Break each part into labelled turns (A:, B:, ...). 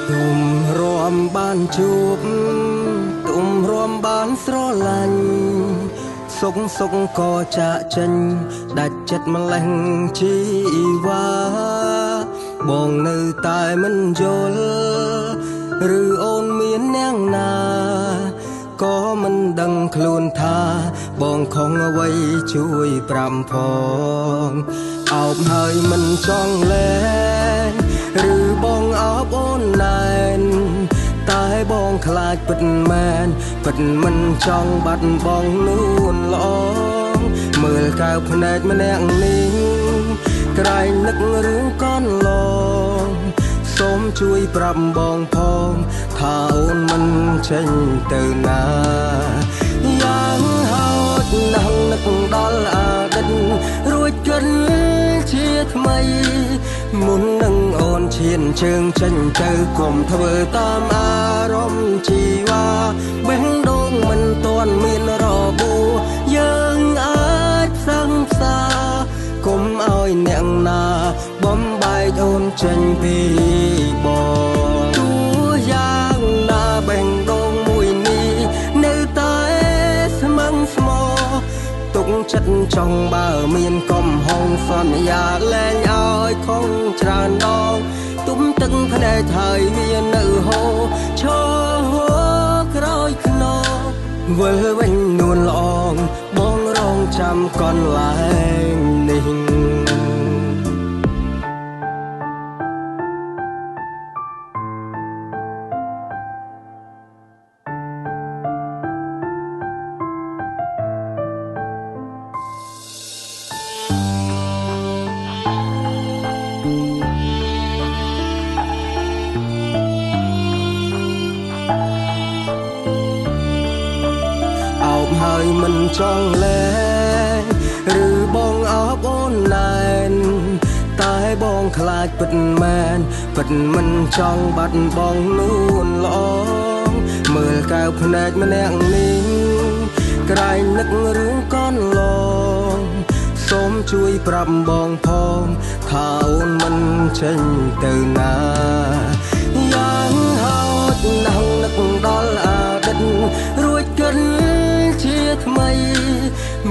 A: ទុំរំបានជួបទុំរំបានស្រឡាញ់សុកក៏ចាក់ចេញដាច់ចិត្តម្លេះជីវ៉ាបងនៅតែមិនយល់ឬអូនមាននាងណាក៏មិនដឹងខ្លួនថាបងខំអ្វីជួយប្រាំផងអោបហើយមិនចង់លែងឬបងអោបអូនណែនតែបងខ្លាចពិតមែនពិតមិនចង់បាត់បងនួនល្អមើលកៅភ្នែកម្នាក់នេះក្រែងនឹករឿងកូនឡងសូមជួយប្រាប់បងផងថាអូនមិនចេញទៅណាយ៉ាងហោចណាស់នឹកដល់អតីតរួចគិតជាថ្មីមុននឹងអូនឈានជើងចេញទៅកុំធ្វើតាមអារម្មណ៍ជីវ៉ាបេះដូងមិនទាន់មានរបួសយើងអាចសង្សារកុំឲ្យអ្នកណាបំបែកអូនចេញពីបងទោះយ៉ាងណាបេះដូងមួយនេះនៅតែស្មឹងស្មោទុកចិត្តចង់បើមានកំហុសសន្យាលែងឲ្យខំច្រើនដងទុំទឹកភ្នែកហើយវានៅហូរឈរក្រោយខ្នងវិលវិញនួនល្អងបងរងចាំកន្លែងនេះហើយមិនចង់លែងឬបងអោបអូនណែនតែបងខ្លាចពិតមែនពិតមិនចង់បាត់បងនួនល្អមើលកៅភ្នែកម្នាក់នេះក្រែងនឹករឿងកូនឡងសូមជួយប្រាប់បងផងថាអូនមិនចេញទៅណាយ៉ាងហោចណាស់នឹកដល់អតីតរួចគិតជាថ្មី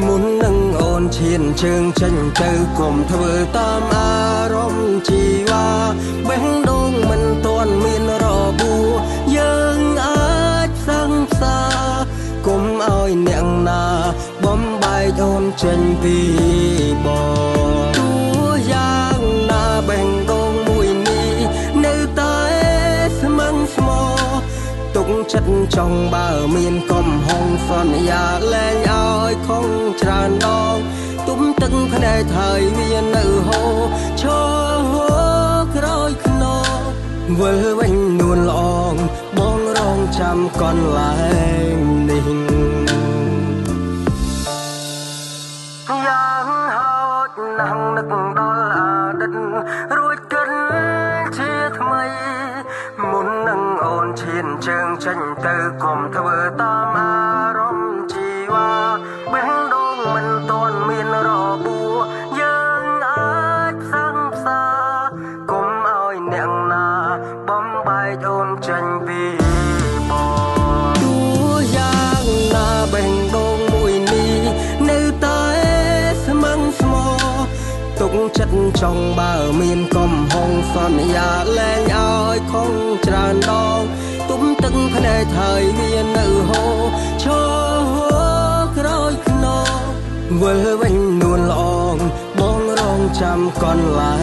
A: មុននឹងអូនឈានជើងចេញទៅកុំធ្វើតាមអារម្មណ៍ជីវ៉ាបេះដូងមិនទាន់មានរបួសយើងអាចសង្សារកុំឲ្យអ្នកណាបំបែកអូនចេញពីបងទោះយ៉ាងណាបេះដូងមួយនេះនៅតែស្មឹងស្មោទុកចិត្តចង់បើមានកំហុសសន្យាលែងឲ្យខំច្រើនដងទុំទឹកភ្នែកហើយវានៅហូរឈរក្រោយខ្នងវិលវិញនួនល្អងបងរងចាំកន្លែងនេះយ៉ាងហោចណាស់នឹកដល់អតីតរួចគិតជាថ្មីមុននឹងអូនឈានជើងចេញទៅកុំធ្វើតាមអារម្មណ៍ជីវ៉ាបេះដូងមិនទាន់មានរបួសយើងអាចសង្សារកុំឲ្យអ្នកណាបំបែកអូនចេញពីបងទោះយ៉ាងណាបេះដូងមួយនេះនៅតែស្មឹងស្មោទុកចិត្តចង់បើមានកំហុសសន្យាលែងឲ្យខំច្រើនដងទុំទឹកភ្នែកហើយវានៅហូរឈរក្រោយខ្នងវិលវិញនួនល្អងបងរងចាំកន្លែ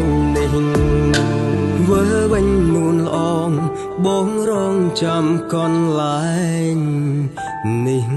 A: ងនេះវិលវិញនួនល្អងបងរងចាំកន្លែងនេះ